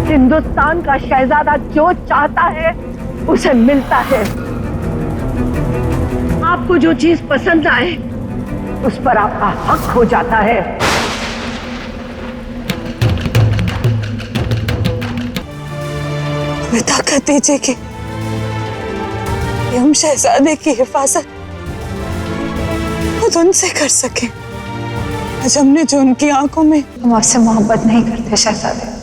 हिंदुस्तान का शहजादा जो चाहता है उसे मिलता है। आपको जो चीज पसंद आए उस पर आपका हक हो जाता है। हमें ताकत दीजिए कि हम शहजादे की हिफाजत खुद उनसे कर सकें। आज हमने जो उनकी आंखों में, हम आपसे मोहब्बत नहीं करते शहजादे।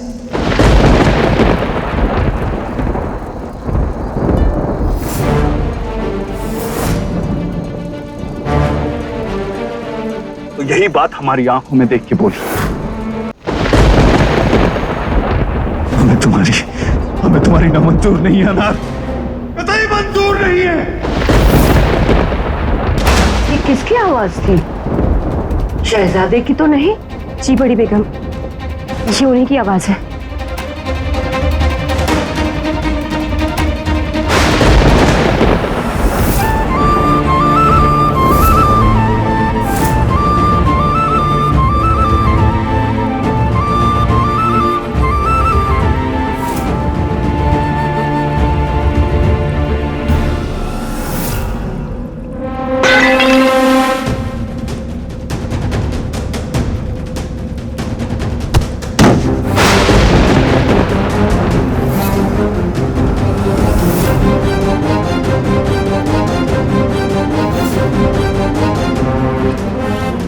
तो यही बात हमारी आंखों में देख के बोल। हमें तुम्हारी ना मंजूर नहीं है अनार, कतई मंजूर नहीं है। ये किसकी आवाज थी? शहजादे की तो नहीं? जी बड़ी बेगम, ये उन्हीं की आवाज है।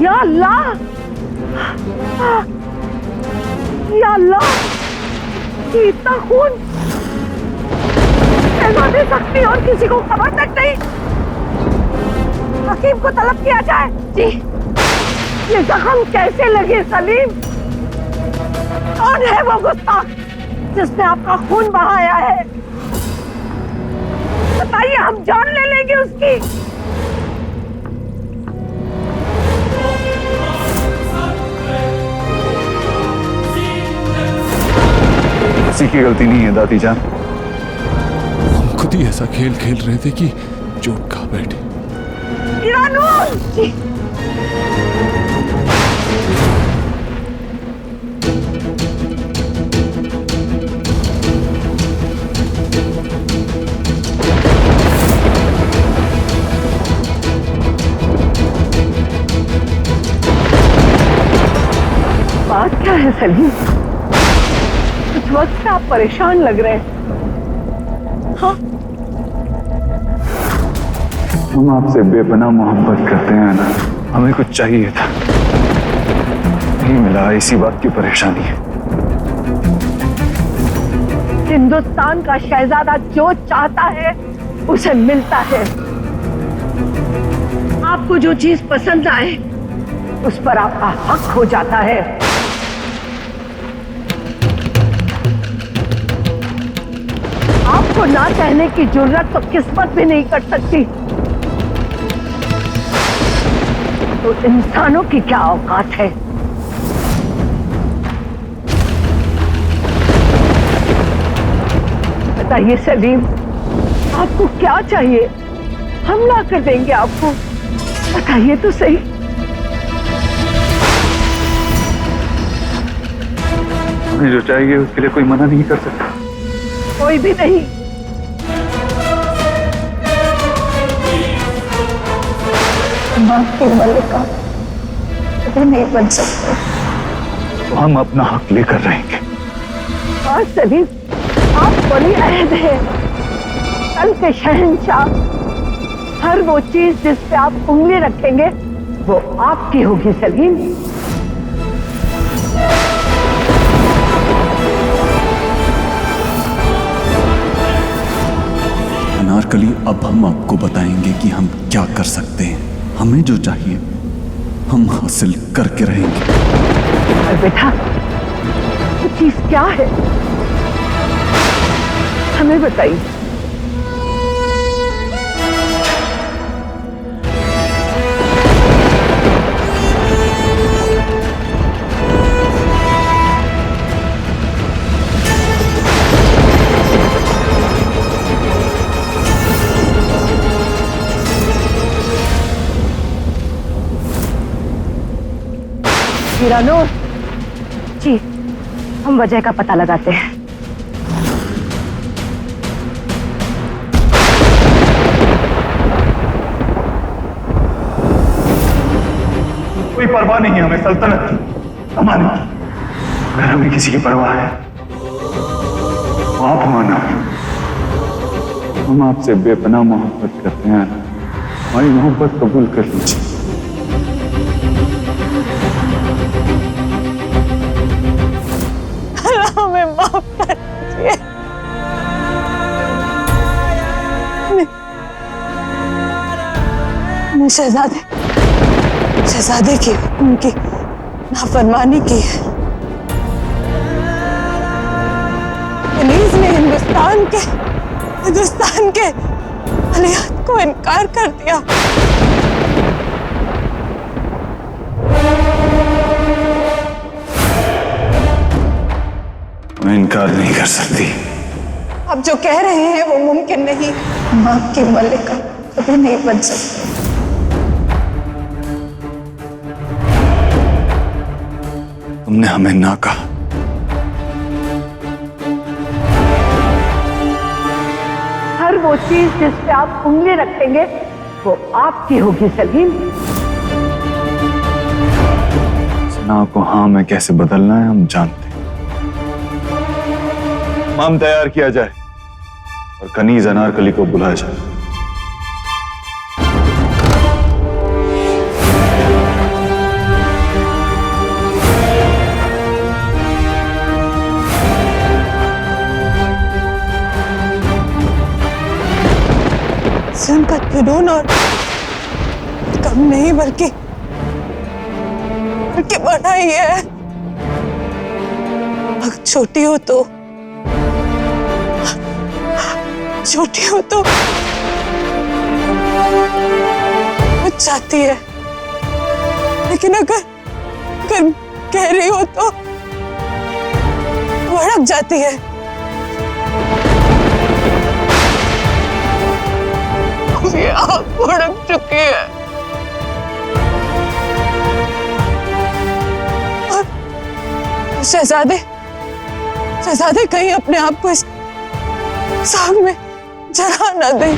या अल्लाह, या अल्लाह, ये इतना खून! शहजादे सख्ती और किसी को खबर तक नहीं। हकीम को तलब किया जाए। जी, ये जख्म कैसे लगे सलीम? कौन है वो गुस्ताख जिसने आपका खून बहाया है? बताइए, हम जान ले लेंगे उसकी। किसी की गलती नहीं है दादी जान। हम खुद ही ऐसा खेल खेल रहे थे कि चोट खा बैठे। जी। बात क्या है सलीम? कुछ वक्त से आप परेशान लग रहे हैं। हाँ, हम आपसे बेपनाह मोहब्बत करते हैं ना, हमें कुछ चाहिए था, नहीं मिला, इसी बात की परेशानी है। हिंदुस्तान का शहजादा जो चाहता है उसे मिलता है। आपको जो चीज पसंद आए उस पर आपका हक हो जाता है। आपको ना कहने की जुर्रत तो किस्मत भी नहीं कर सकती, तो इंसानों की क्या औकात है? बताइए सलीम, आपको क्या चाहिए? हम ला कर देंगे आपको। बताइए तो सही। हमें जो चाहिए उसके लिए कोई मना नहीं कर सकता। कोई भी नहीं। आपकी मलिका कभी नहीं बन सकते। तो हम अपना हक लेकर रहेंगे। और सलीम, आप बड़ी अहद है, कल के शहंशाह। हर वो चीज जिस पे आप उंगली रखेंगे वो आपकी होगी सलीम। अनारकली, अब हम आपको बताएंगे कि हम क्या कर सकते हैं। हमें जो चाहिए हम हासिल करके रहेंगे। और बेटा, वो चीज क्या है? हमें बताइए। हीरानूर जी, हम वजह का पता लगाते हैं। कोई परवाह नहीं है हमें सल्तनत की, अमानत की। अगर हमें किसी की परवाह है तो आप माना, हम आपसे बेपनाह मोहब्बत करते हैं, हमारी मोहब्बत कबूल कर लीजिए। अल्लाह हमें माफ कर दीजिए। मैं शहजादे की उनकी नाफरमानी की है। कनीज ने हिंदुस्तान के वलीअहद को इनकार कर दिया। मैं इनकार नहीं कर सकती। आप जो कह रहे हैं वो मुमकिन नहीं। हम आपकी मलिका कभी नहीं बन सकते। तुमने हमें ना कहा। हर वो चीज जिस पे आप उंगली रखेंगे वो आपकी होगी सलीम। ना को हाँ में कैसे बदलना है हम जानते हैं। माम तैयार किया जाए और कनीज अनारकली को बुलाया जाए। उनका जुनून और कम नहीं बल्कि बड़ा ही है। अगर छोटी हो तो वो चाहती है, लेकिन अगर गहरी हो तो भड़क जाती है। ये आग भड़क चुकी है और शहजादे कहीं अपने आप को इस साग में जला न दे।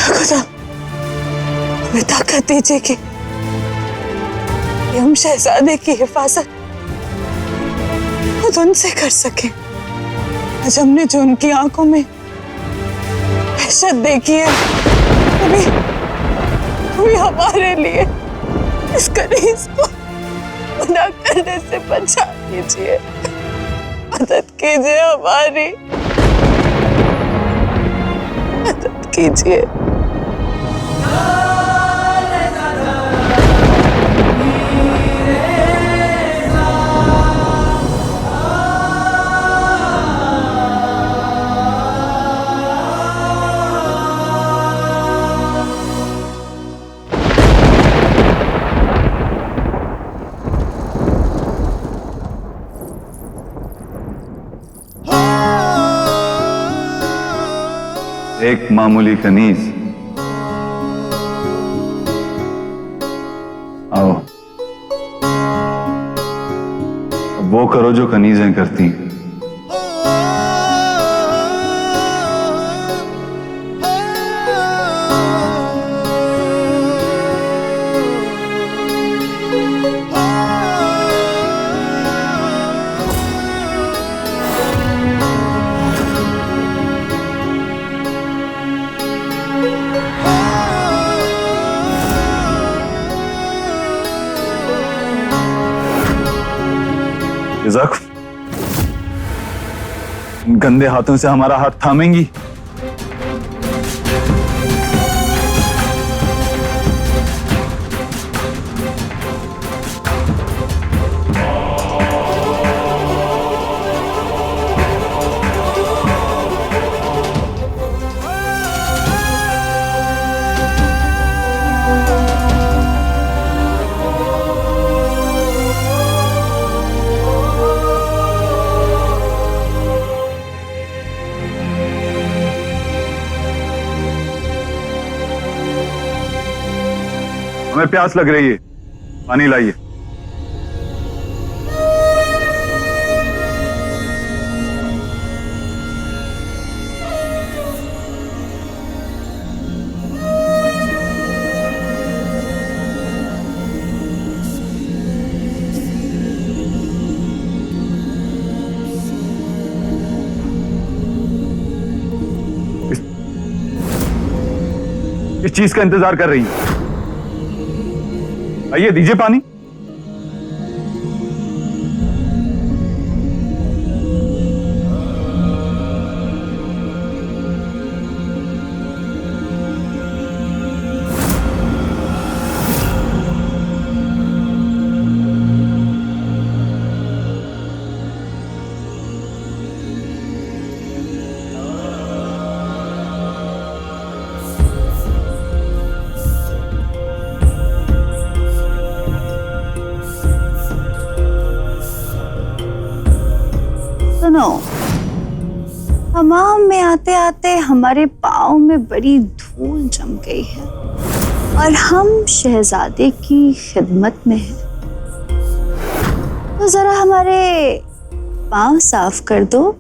खुदा हमें ताकत दीजिए कि हम शहजादे की हिफाजत खुद उनसे कर सके। आज हमने जो उनकी आंखों में वहशत देखी है, कभी हमारे लिए इस कनीज को गुनाह करने से बचा लीजिए। मदद कीजिए, हमारी मदद कीजिए। एक मामूली कनीज। आओ, अब वो करो जो कनीजें करती हैं। जख्म इन गंदे हाथों से हमारा हाथ थामेंगी? हमें प्यास लग रही है, पानी लाइए। इस चीज का इंतजार कर रही हैं? आइए, दीजिए पानी। सुनो, हमाम में आते आते हमारे पाँव में बड़ी धूल जम गई है और हम शहजादे की खिदमत में हैं। तो जरा हमारे पाँव साफ कर दो।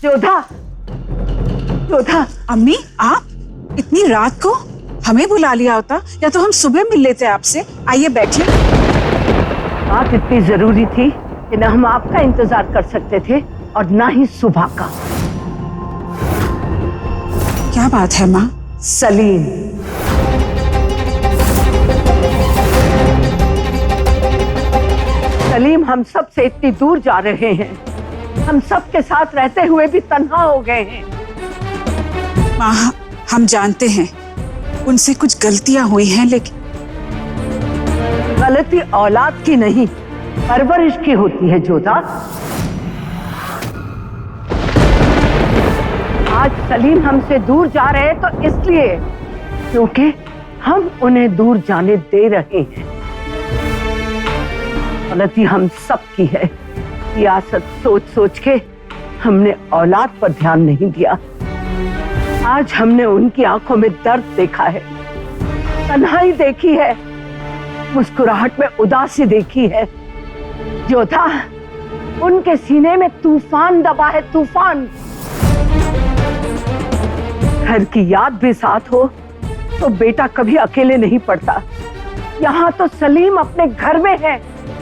जोधा, जोधा। अम्मी, आप इतनी रात को हमें बुला लिया होता या तो हम सुबह मिल लेते आपसे। आइए बैठिए। बात इतनी जरूरी थी कि न हम आपका इंतजार कर सकते थे और न ही सुबह का। क्या बात है माँ? सलीम, सलीम हम सब से इतनी दूर जा रहे हैं। हम सब के साथ रहते हुए भी तन्हा हो गए हैं। माँ, हम जानते हैं उनसे कुछ गलतियां हुई हैं, लेकिन गलती औलाद की नहीं, परवरिश की होती है जोधा। आज सलीम हमसे दूर जा रहे हैं तो इसलिए क्योंकि हम उन्हें दूर जाने दे रहे हैं। गलती हम सब की है। सियासत सोच सोच के हमने औलाद पर ध्यान नहीं दिया। आज हमने उनकी आंखों में दर्द देखा है, तन्हाई देखी है, मुस्कुराहट में उदासी देखी है। जोधा, उनके सीने में तूफान दबा है, तूफान। घर की याद भी साथ हो तो बेटा कभी अकेले नहीं पड़ता। यहाँ तो सलीम अपने घर में है,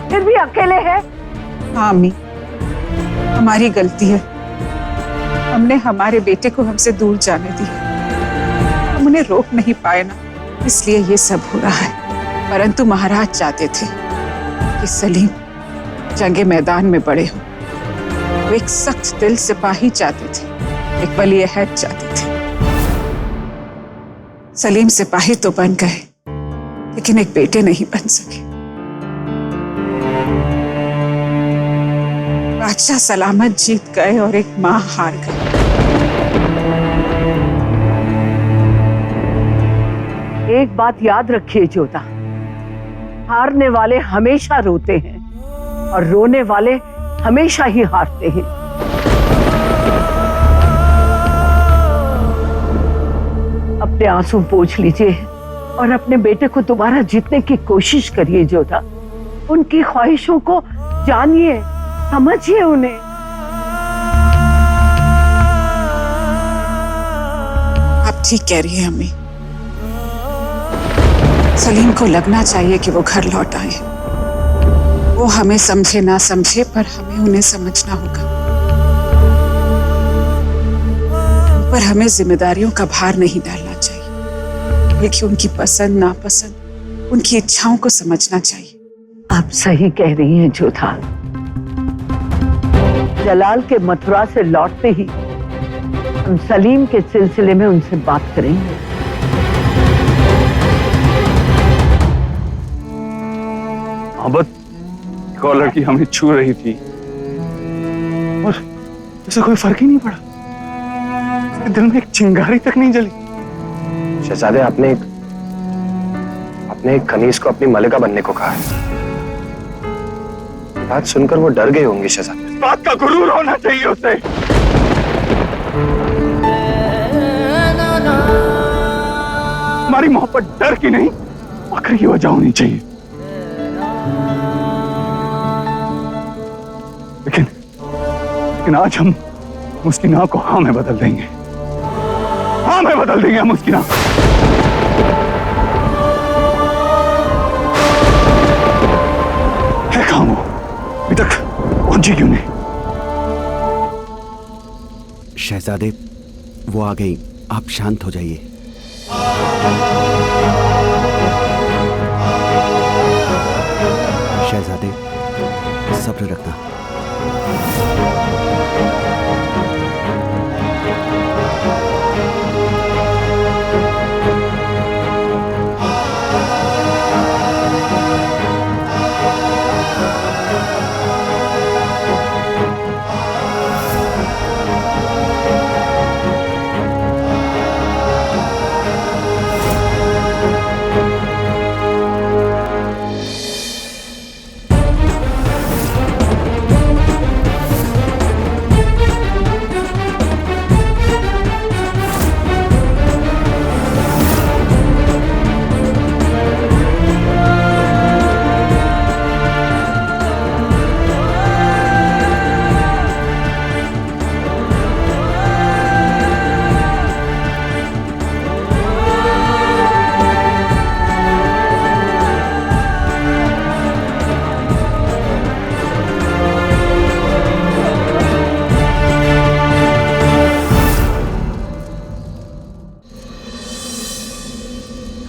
फिर भी अकेले है। हाँ अम्मी, हमारी गलती है। हमने हमारे बेटे को हमसे दूर जाने दिया। हम उन्हें रोक नहीं पाए ना, इसलिए ये सब हो रहा है। परंतु महाराज चाहते थे कि सलीम जंगे मैदान में बड़े हो। वो एक सख्त दिल सिपाही चाहते थे, एक वली अहद चाहते थे। सलीम सिपाही तो बन गए, लेकिन एक बेटे नहीं बन सके। बादशाह सलामत जीत गए और एक मां हार गई। एक बात याद रखिए जोधा, हारने वाले हमेशा रोते हैं और रोने वाले हमेशा ही हारते हैं। अपने आंसू पोंछ लीजिए और अपने बेटे को दोबारा जीतने की कोशिश करिए जोधा। उनकी ख्वाहिशों को जानिए, समझिए उन्हें। आप ठीक कह रही हैं अम्मी। सलीम को लगना चाहिए कि वो घर लौट आए। वो हमें समझे ना समझे, पर हमें उन्हें समझना होगा। उन पर हमें जिम्मेदारियों का भार नहीं डालना चाहिए, बल्कि उनकी पसंद नापसंद, उनकी इच्छाओं को समझना चाहिए। आप सही कह रही हैं जोधा। जलाल के मथुरा से लौटते ही हम सलीम के सिलसिले में उनसे बात करेंगे। मोहब्बत एक और लड़की हमें छू रही थी और उसे कोई फर्क ही नहीं पड़ा। उसके दिल में एक चिंगारी तक नहीं जली। शहजादे, आपने खनीज को अपनी मलिका बनने को कहा है। बात सुनकर वो डर गए होंगे शहजादे। इस बात का गुरूर होना चाहिए उसे। हमारी मोहब्बत डर की नहीं, फक्र की वजह होनी चाहिए। लेकिन आज हम मुस्किना को हाँ में बदल देंगे। हाँ में बदल देंगे हम मुस्किना। है कहां वो? अभी तक पहुंची क्यों नहीं? शहजादे, वो आ गई, आप शांत हो जाइए। शहजादे, सब्र रखना।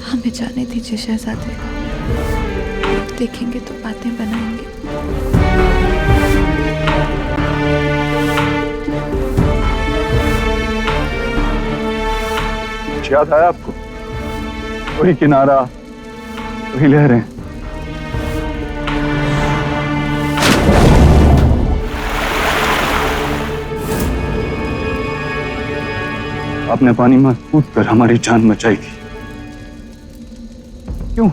हमें जाने दीजिए शहजादे, देखेंगे तो बातें बनाएंगे। याद आया आपको? वही किनारा, वही लहरें। आपने पानी में कूद कर हमारी जान बचाई थी। क्यों?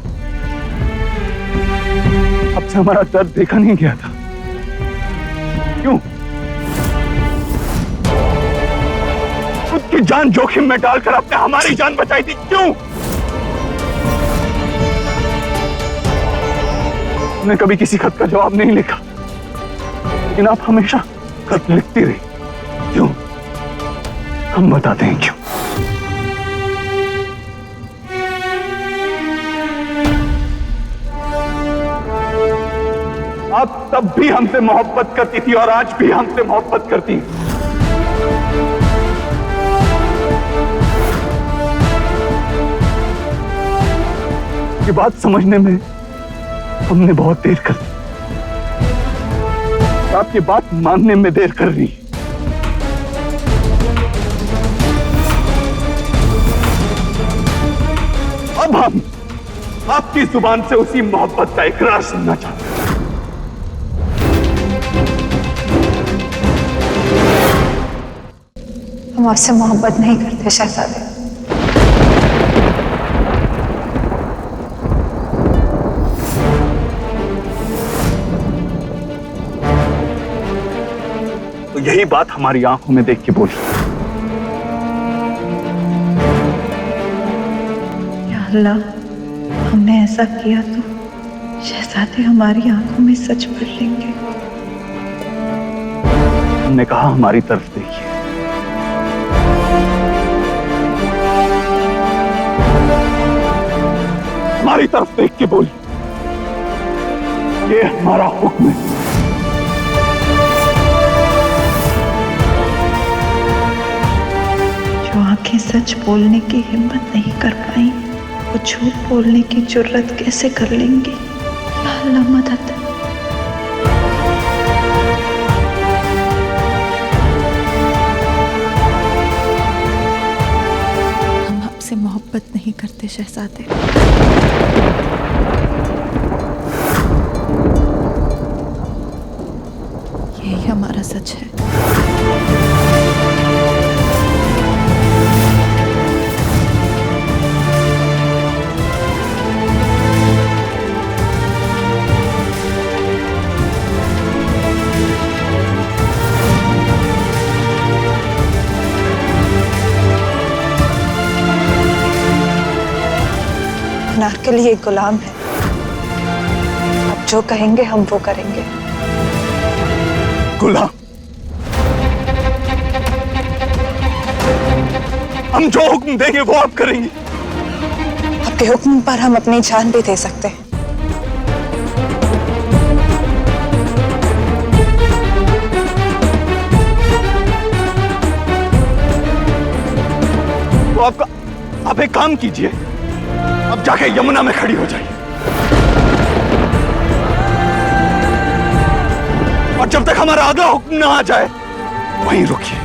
अब से हमारा दर्द देखा नहीं गया था। क्यों? खुद की जान जोखिम में डालकर आपने हमारी जान बचाई थी। क्यों? हमने कभी किसी खत का जवाब नहीं लिखा, लेकिन आप हमेशा खत लिखती रही। क्यों? हम बताते हैं क्यों। आप तब भी हमसे मोहब्बत करती थी और आज भी हमसे मोहब्बत करती हैं। ये बात समझने में हमने बहुत देर कर दी। आपकी बात मानने में देर कर रही। अब हम आपकी जुबान से उसी मोहब्बत का इकरार सुनना चाहते हैं। हम आपसे मोहब्बत नहीं करते शहजादे। तो यही बात हमारी आंखों में देख के बोली। या अल्लाह, हमने ऐसा किया तो शहजादे हमारी आंखों में सच भर लेंगे। हमने कहा हमारी तरफ देखिए। हमारी तरफ देख के बोली, ये हमारा हुक्म है। जो आंखें सच बोलने की हिम्मत नहीं कर पाई, वो झूठ बोलने की जुर्रत कैसे कर लेंगी? या अल्लाह मदद। हम आपसे मोहब्बत नहीं करते शहजादे। यही हमारा सच है। अनारकली एक गुलाम है। आप जो कहेंगे हम वो करेंगे। गुलाम? हम जो हुक्म देंगे वो आप करेंगे? आपके हुक्म पर हम अपनी जान भी दे सकते हैं। तो आप एक काम कीजिए, अब जाके यमुना में खड़ी हो जाइए और जब तक हमारा अगला हुक्म ना आ जाए वहीं रुकिए।